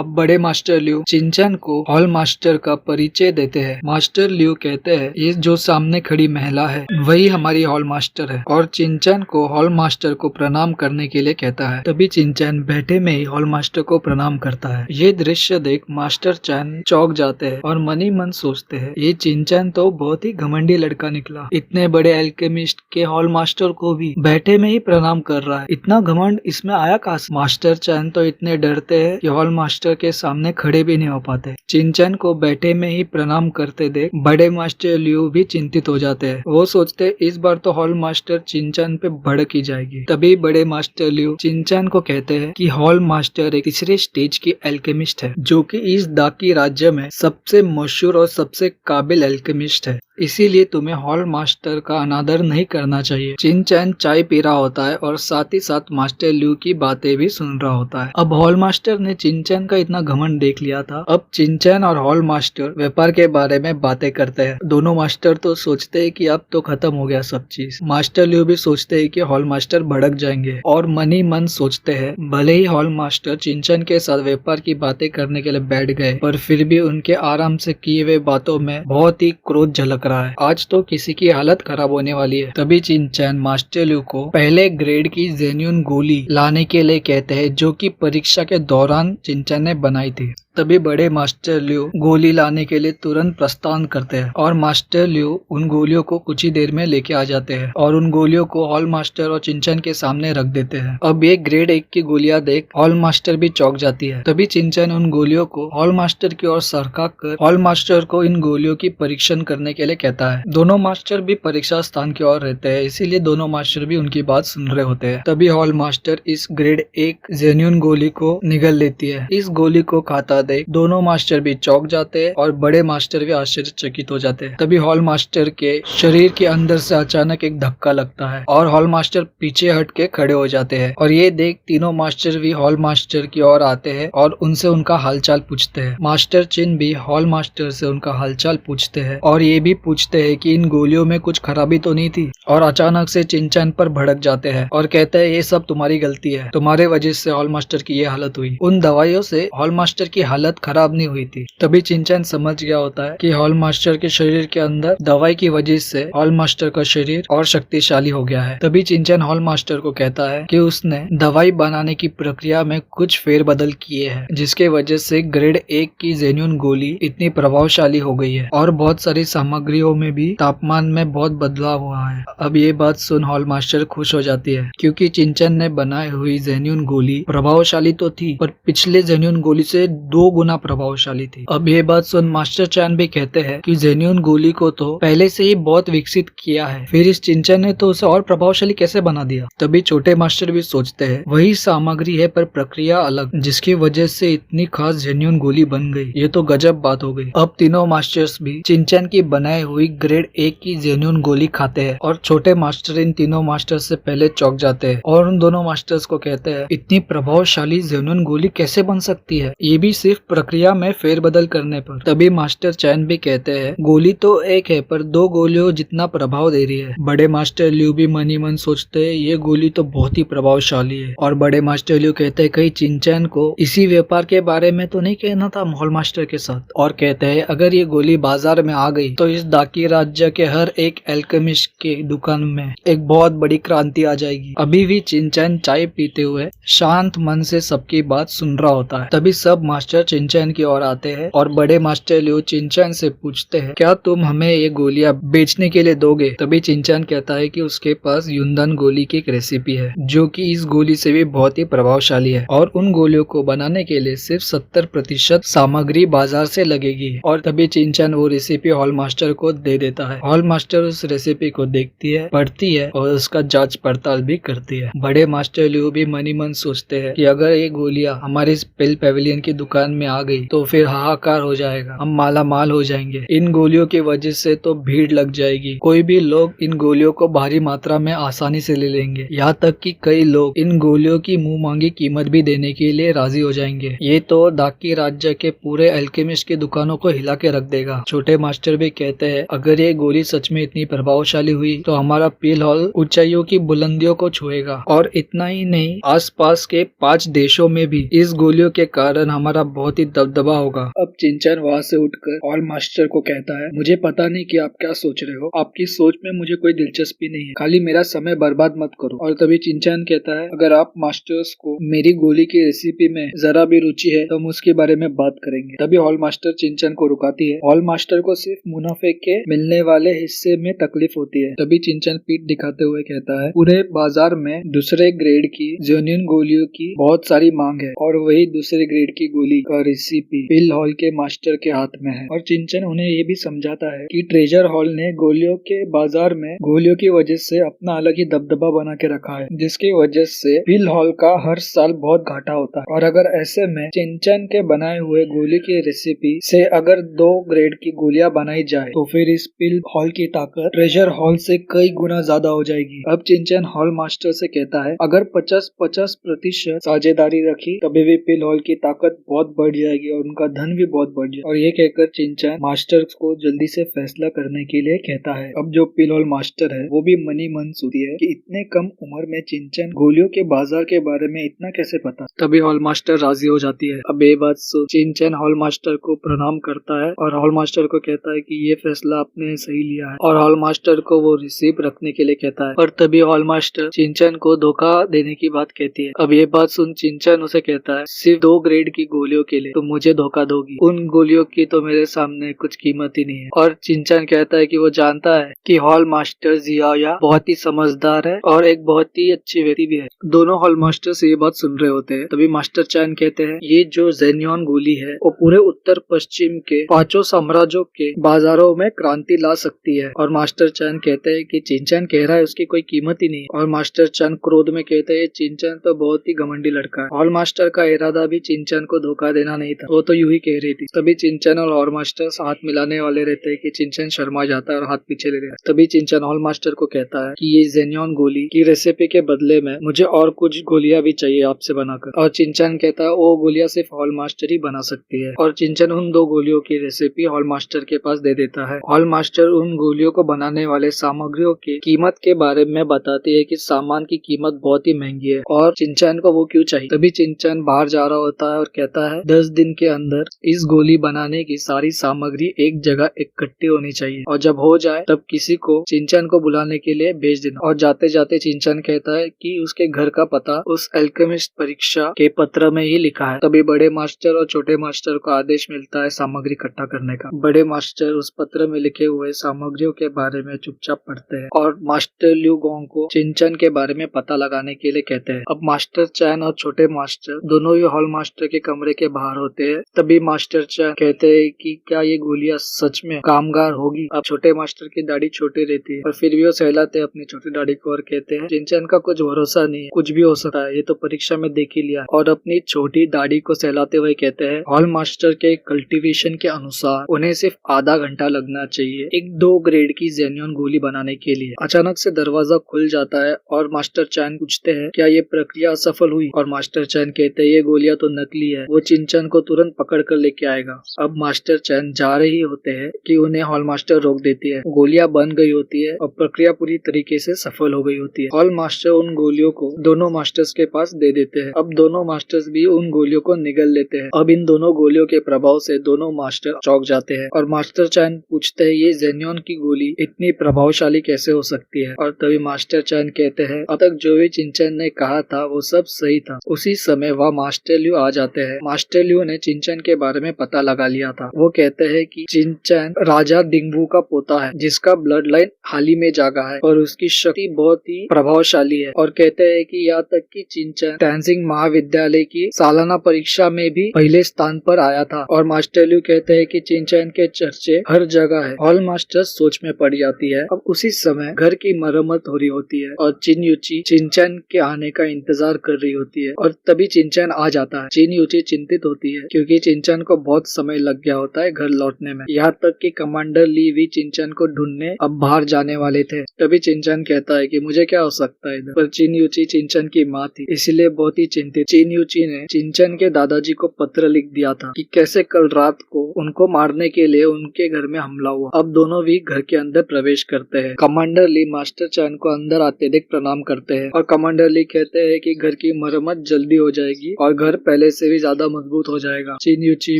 अब बड़े master Liu चिंचैन को हॉल मास्टर का परिचय देते हैं। मास्टर लियू कहते हैं ये जो सामने खड़ी महिला है वही हमारी हॉल मास्टर है, और चिंचैन को हॉल मास्टर को प्रणाम करने के लिए कहता है। तभी चिंचैन बैठे में ही हॉल मास्टर को प्रणाम करता है। ये दृश्य देख मास्टर चैन चौंक जाते हैं और मन ही मन सोचते हैं ये चिंचैन तो बहुत ही घमंडी लड़का निकला, इतने बड़े एल्केमिस्ट के हॉल मास्टर को भी बैठे में ही प्रणाम कर रहा है, इतना घमंड इसमें आया कहां से। मास्टर चैन तो इतने डरते हैं कि हॉल मास्टर के सामने खड़े भी नहीं हो पाते। चिंचैन को बैठे में ही प्रणाम करते देख बड़े मास्टर लियू भी चिंतित हो जाते हैं। वो सोचते इस बार तो हॉल मास्टर चिंचैन पे भड़क ही जाएगी। तभी बड़े मास्टर लियू चिंचैन को कहते हैं कि हॉल मास्टर एक तीसरे स्टेज की एल्केमिस्ट है जो कि इस दाकी राज्य में सबसे मशहूर और सबसे काबिल एल्केमिस्ट है, इसीलिए तुम्हें हॉल मास्टर का अनादर नहीं करना चाहिए। चिंचैन चाय पी रहा होता है और साथ ही साथ मास्टर लियू की बातें भी सुन रहा होता है। अब हॉल मास्टर ने चिंचैन का इतना घमंड देख लिया था। अब चिंचैन और हॉल मास्टर व्यापार के बारे में बातें करते हैं। दोनों मास्टर तो सोचते हैं कि अब तो खत्म हो गया सब चीज। मास्टर लियू भी सोचते हैं कि हॉल मास्टर भड़क जाएंगे और मन ही मन सोचते हैं भले ही हॉल मास्टर चिंचैन के साथ व्यापार की बातें करने के लिए बैठ गए, पर फिर भी उनके आराम से किए हुए बातों में बहुत ही क्रोध झलक रहा है। आज तो किसी की हालत खराब होने वाली है। तभी चिंचैन मास्टर लियू को पहले ग्रेड की जेन्यून गोली लाने के लिए कहते हैं जो कि परीक्षा के दौरान चिंचैन ने बनाई थी। तभी बड़े मास्टर लियू गोली लाने के लिए तुरंत प्रस्थान करते हैं और मास्टर लियू उन गोलियों को कुछ ही देर में लेके आ जाते हैं और उन गोलियों को हॉल मास्टर और चिंचैन के सामने रख देते हैं। अब ये ग्रेड 1 की गोलियां देख हॉल मास्टर भी चौंक जाती है। तभी चिंचैन उन गोलियों को हॉल मास्टर की ओर सरका कर हॉल मास्टर को इन गोलियों की परीक्षण करने के लिए कहता है। दोनों मास्टर भी परीक्षा स्थान की ओर रहते हैं, इसीलिए दोनों मास्टर भी उनकी बात सुन रहे होते हैं। तभी हॉल मास्टर इस ग्रेड 1 जेन्यून गोली को निगल लेती है। इस गोली को खाता देख दोनों मास्टर भी चौंक जाते हैं और बड़े मास्टर भी आश्चर्यचकित हो जाते हैं। तभी हॉल मास्टर के शरीर के अंदर से अचानक एक धक्का लगता है और हॉल मास्टर पीछे हट के खड़े हो जाते हैं और ये देख तीनों मास्टर भी हॉल मास्टर की ओर आते हैं और उनसे उनका हालचाल पूछते हैं। मास्टर चिन भी हॉल मास्टर से उनका हालचाल पूछते हैं और ये भी पूछते हैं कि इन गोलियों में कुछ खराबी तो नहीं थी, और अचानक से चिंचैन पर भड़क जाते हैं और कहते हैं ये सब तुम्हारी गलती है, तुम्हारे वजह से हॉल मास्टर की ये हालत हुई। उन दवाइयों से हॉल मास्टर की हालत खराब नहीं हुई थी। तभी चिंचैन समझ गया होता है कि हॉल मास्टर के शरीर के अंदर दवाई की वजह से हॉल मास्टर का शरीर और शक्तिशाली हो गया है। तभी चिंचैन हॉल मास्टर को कहता है कि उसने दवाई बनाने की प्रक्रिया में कुछ फेरबदल किए हैं जिसके वजह से ग्रेड 1 की जेन्यून गोली इतनी प्रभावशाली हो गई है और बहुत सारी सामग्रियों में भी तापमान में बहुत बदलाव हुआ है। अब ये बात सुन हॉल मास्टर खुश हो जाती है क्योंकि चिंचैन ने बनाई हुई जेन्यून गोली प्रभावशाली तो थी पर पिछले जेन्यून गोली से 2 गुना प्रभावशाली थी। अब ये बात सुन मास्टर चैन भी कहते हैं कि जेन्यून गोली को तो पहले से ही बहुत विकसित किया है, फिर इस चिंचैन ने तो उसे और प्रभावशाली कैसे बना दिया। तभी छोटे मास्टर भी सोचते हैं वही सामग्री है पर प्रक्रिया अलग, जिसकी वजह से इतनी खास जेन्यून गोली बन गई, ये तो गजब बात हो गई। अब तीनों मास्टर्स भी चिंचैन की बनाई हुई ग्रेड 1 की जेन्यून गोली खाते हैं और छोटे मास्टर इन तीनों मास्टर्स से पहले चौंक जाते हैं और उन दोनों मास्टर्स को कहते हैं इतनी प्रभावशाली जेन्यून गोली कैसे बन सकती है, ये भी सिर्फ प्रक्रिया में फेरबदल करने पर। तभी मास्टर चैन भी कहते हैं गोली तो एक है पर 2 गोलियों जितना प्रभाव दे रही है। बड़े मास्टर लियू भी मन ही मन सोचते हैं ये गोली तो बहुत ही प्रभावशाली है और बड़े मास्टर लियू कहते हैं कहीं चिंचैन को इसी व्यापार के बारे में तो नहीं कहना था हॉल मास्टर के साथ, और कहते हैं अगर ये गोली बाजार में आ गई तो इस दाकी राज्य के हर एक एल्केमिस्ट के दुकान में एक बहुत बड़ी क्रांति आ जाएगी। अभी भी चिंचैन चाय पीते हुए शांत मन से सबकी बात सुन रहा होता है। तभी सब मास्टर चिंचैन की ओर आते हैं और बड़े मास्टर लियू चिंचैन से पूछते हैं क्या तुम हमें ये गोलियां बेचने के लिए दोगे। तभी चिंचैन कहता है कि उसके पास युंदन गोली की एक रेसिपी है जो कि इस गोली से भी बहुत ही प्रभावशाली है और उन गोलियों को बनाने के लिए सिर्फ 70% सामग्री बाजार से लगेगी। और तभी चिंचैन वो रेसिपी हॉल मास्टर को दे देता है। हॉल मास्टर उस रेसिपी को देखती है, पढ़ती है और उसका जांच पड़ताल भी करती है। बड़े मास्टर लियू भी मन ही मन सोचते हैं कि अगर ये गोलियां हमारी पेल पेविलियन की दुकान में आ गई तो फिर हाहाकार हो जाएगा, हम माला माल हो जाएंगे। इन गोलियों की वजह से तो भीड़ लग जाएगी, कोई भी लोग इन गोलियों को भारी मात्रा में आसानी से ले लेंगे, यहाँ तक कि कई लोग इन गोलियों की मुंह मांगी कीमत भी देने के लिए राजी हो जाएंगे। ये तो दाकी राज्य के पूरे एल्केमिस्ट की दुकानों को हिला के रख देगा। छोटे मास्टर भी कहते हैं अगर ये गोली सच में इतनी प्रभावशाली हुई तो हमारा पील हॉल ऊंचाइयों की बुलंदियों को छुएगा। और इतना ही नहीं, आसपास के 5 देशों में भी इस गोलियों के कारण हमारा बहुत ही दबदबा होगा। अब चिंचन वहाँ से उठकर हॉल मास्टर को कहता है, मुझे पता नहीं कि आप क्या सोच रहे हो, आपकी सोच में मुझे कोई दिलचस्पी नहीं है, खाली मेरा समय बर्बाद मत करो। और तभी चिंचन कहता है, अगर आप मास्टर्स को मेरी गोली की रेसिपी में जरा भी रुचि है तो हम उसके बारे में बात करेंगे। तभी हॉल मास्टर चिंचन को रुकाती है। हॉल मास्टर को सिर्फ मुनाफे के मिलने वाले हिस्से में तकलीफ होती है। तभी चिंचन पीठ दिखाते हुए कहता है, पूरे बाजार में दूसरे ग्रेड की जेन्युइन गोलियों की बहुत सारी मांग है और वही दूसरे ग्रेड की गोली का रेसिपी पिल हॉल के मास्टर के हाथ में है। और चिंचन उन्हें ये भी समझाता है कि ट्रेजर हॉल ने गोलियों के बाजार में गोलियों की वजह से अपना अलग ही दबदबा बना के रखा है, जिसकी वजह से पिल हॉल का हर साल बहुत घाटा होता है। और अगर ऐसे में चिंचन के बनाए हुए गोली की रेसिपी से अगर 2 ग्रेड की गोलियां बनाई जाए तो फिर इस पिल हॉल की ताकत ट्रेजर हॉल से कई गुना ज्यादा हो जाएगी। अब चिंचन हॉल मास्टर से कहता है, अगर 50% साझेदारी रखी तभी भी पिल हॉल की ताकत बहुत बढ़ जाएगी और उनका धन भी बहुत बढ़ जाएगा। और ये कहकर चिंचन मास्टर को जल्दी से फैसला करने के लिए कहता है। अब जो पिल हॉल मास्टर है वो भी मनी मन सोचती है कि इतने कम उम्र में चिंचन गोलियों के बाजार के बारे में इतना कैसे पता। तभी हॉल मास्टर राजी हो जाती है। अब ये बात सुन चिंचन हॉल मास्टर को प्रणाम करता है और हॉल मास्टर को कहता है कि ये फैसला आपने सही लिया है और हॉल मास्टर को वो रिसीव रखने के लिए कहता है। और तभी हॉल मास्टर चिंचन को धोखा देने की बात कहती है। अब ये बात सुन चिंचन उसे कहता है, सिर्फ 2 ग्रेड की गोलियों के लिए तुम मुझे धोखा दोगी, उन गोलियों की तो मेरे सामने कुछ कीमत ही नहीं है। और चिंचन कहता है कि वो जानता है कि हॉल मास्टर जियाया बहुत ही समझदार है और एक बहुत ही अच्छी व्यक्ति भी है। दोनों हॉल मास्टर से ये बात सुन रहे होते हैं। तभी मास्टर चैन कहते हैं, ये जो जेन्योन गोली है वो पूरे उत्तर पश्चिम के 5 साम्राज्यों के बाजारों में क्रांति ला सकती है। और मास्टर चैन कहते हैं कि चिंचन कह रहा है उसकी कोई कीमत ही नहीं है। और मास्टर चैन क्रोध में कहते हैं, चिंचन तो बहुत ही घमंडी लड़का है। हॉल मास्टर का इरादा भी चिंचन को धोखा देना नहीं था, वो तो यूं ही कह रही थी। तभी चिंचन और हॉल मास्टर हाथ मिलाने वाले रहते हैं कि चिंचन शर्मा जाता है और हाथ पीछे ले लेता है। तभी चिंचन हॉल मास्टर को कहता है कि ये जेन्योन गोली की रेसिपी के बदले में मुझे और कुछ गोलियां भी चाहिए आपसे बनाकर। और चिंचन कहता है वो गोलियां सिर्फ हॉल मास्टर ही बना सकती है। और चिंचन उन 2 गोलियों की रेसिपी हॉल मास्टर के पास दे देता है। हॉल मास्टर उन गोलियों को बनाने वाले सामग्रियों की कीमत के बारे में बताती है कि सामान की कीमत बहुत ही महंगी है और चिंचन को वो क्यों चाहिए। तभी चिंचन बाहर जा रहा होता है और कहता है, 10 दिन के अंदर इस गोली बनाने की सारी सामग्री एक जगह इकट्ठी होनी चाहिए और जब हो जाए तब किसी को चिंचन को बुलाने के लिए भेज देना। और जाते जाते चिंचन कहता है कि उसके घर का पता उस एल्केमिस्ट परीक्षा के पत्र में ही लिखा है। तभी बड़े मास्टर और छोटे मास्टर को आदेश मिलता है सामग्री इकट्ठा करने का। बड़े मास्टर उस पत्र में लिखे हुए सामग्रियों के बारे में चुपचाप पढ़ते हैं और मास्टर ल्यू गोंग को चिंचन के बारे में पता लगाने के लिए कहते हैं। अब मास्टर चैन और छोटे मास्टर दोनों ही हॉल मास्टर के कमरे के बाहर होते हैं। तभी मास्टर चैन कहते हैं कि क्या ये गोलियां सच में कामगार होगी। अब छोटे मास्टर की दाढ़ी छोटी रहती है और फिर भी वो सहलाते हैं अपनी छोटी दाढ़ी को और कहते हैं, चिंचन का कुछ भरोसा नहीं है, कुछ भी हो सकता है, ये तो परीक्षा में देख ही लिया। और अपनी छोटी दाढ़ी को सहलाते हुए कहते हैं, हॉल मास्टर के कल्टीवेशन के अनुसार उन्हें सिर्फ आधा घंटा लगना चाहिए एक 2 ग्रेड की जेन्युइन गोली बनाने के लिए। अचानक से दरवाजा खुल जाता है और मास्टर चैन पूछते हैं, क्या ये प्रक्रिया सफल हुई। और मास्टर चैन कहते हैं, ये गोलियां तो नकली है, वो चिंचन को तुरंत पकड़ कर लेके आएगा। अब मास्टर चैन जा रही होते हैं कि उन्हें हॉल मास्टर रोक देती है। गोलियां बन गई होती है और प्रक्रिया पूरी तरीके से सफल हो गई होती है। हॉल मास्टर उन गोलियों को दोनों मास्टर्स के पास दे देते हैं। अब दोनों मास्टर्स भी उन गोलियों को निगल लेते हैं। अब इन दोनों गोलियों के प्रभाव से दोनों मास्टर चौंक जाते हैं और मास्टर चैन पूछते हैं, ये जेन्योन की गोली इतनी प्रभावशाली कैसे हो सकती है। और तभी मास्टर चैन कहते हैं, अब तक जो भी चिंचन ने कहा था वो सब सही था। उसी समय वह मास्टर ल्यू आ जाते हैं। मास्टर ल्यू ने चिंचन के बारे में पता लगा लिया था। वो कहते हैं कि चिंचन राजा डिंगबू का पोता है जिसका ब्लड लाइन हाल ही में जागा है और उसकी शक्ति बहुत ही प्रभावशाली है। और कहते हैं कि यहाँ तक कि चिंचन टैनजिंग महाविद्यालय की सालाना परीक्षा में भी पहले स्थान पर आया था। और मास्टर ल्यू कहते हैं कि चिंचन के चर्चे हर जगह है। हॉल मास्टर सोच में पड़ जाती है। अब उसी समय घर की मरम्मत हो रही होती है और चिन यूची चिंचन के आने का इंतजार कर रही होती है। और तभी चिंचन आ जाता है। चिन यूची चिंतित होती है क्योंकि चिंचन को बहुत समय लग गया होता है घर लौटने में। यहाँ तक कि कमांडर ली भी चिंचन को ढूंढने अब बाहर जाने वाले थे। तभी चिंचन कहता है कि मुझे क्या हो सकता है इधर। पर चिन यूची चिंचन की माँ थी, इसलिए बहुत ही चिंतित चिन यूची ने चिंचन के दादाजी को पत्र लिख दिया था कि कैसे कल रात को उनको मारने के लिए उनके घर में हमला हुआ। अब दोनों भी घर के अंदर प्रवेश करते हैं। कमांडर ली मास्टर चैन को अंदर आते देख प्रणाम करते हैं और कमांडर ली कहते हैं कि घर की मरम्मत जल्दी हो जाएगी और घर पहले से भी ज्यादा मजबूत हो जाएगा। चिन यूची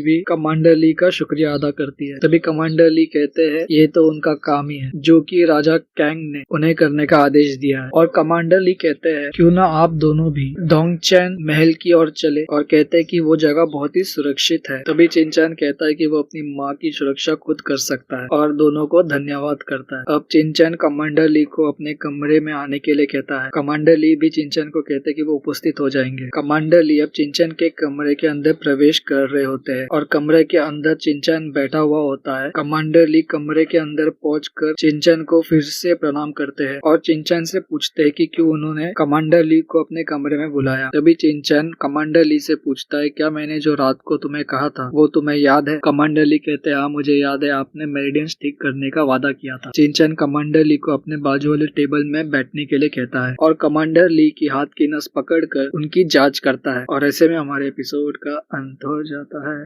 भी कमांडर ली का शुक्रिया अदा करती है। तभी कमांडर ली कहते हैं ये तो उनका काम ही है जो कि राजा कैंग ने उन्हें करने का आदेश दिया है। और कमांडर ली कहते हैं क्यों ना आप दोनों भी डोंगचैन महल की ओर चले और कहते हैं कि वो जगह बहुत ही सुरक्षित है। तभी चिनचैन कहता है कि वो अपनी माँ की सुरक्षा खुद कर सकता है और दोनों को धन्यवाद करता है। अब चिनचैन कमांडर ली को अपने कमरे में आने के लिए कहता है। कमांडर ली भी चिनचैन को कहते हैं कि वो उपस्थित हो जाएंगे। कमांडर ली अब चिनचैन के कमरे के अंदर प्रवेश कर रहे होते हैं और कमरे के अंदर चिनचैन बैठा हुआ होता है। कमांडर ली कमरे के अंदर पहुंचकर चिनचैन को फिर से प्रणाम करते हैं और चिनचैन से पूछते हैं कि क्यों उन्होंने कमांडर ली को अपने कमरे में बुलाया। तभी चिनचैन कमांडर ली से पूछता है क्या मैंने जो रात को तुम्हें कहा था वो तुम्हें याद है? कमांडर ली कहते हैं हाँ मुझे याद है, आपने मेरिडियंस ठीक करने का वादा किया था। चिनचैन कमांडर ली को अपने बाजू वाले टेबल में बैठने के लिए कहता है और कमांडर ली की हाथ की नस पकड़कर उनकी जांच करता है और ऐसे में हमारे एपिसोड का अंत हो जाता है।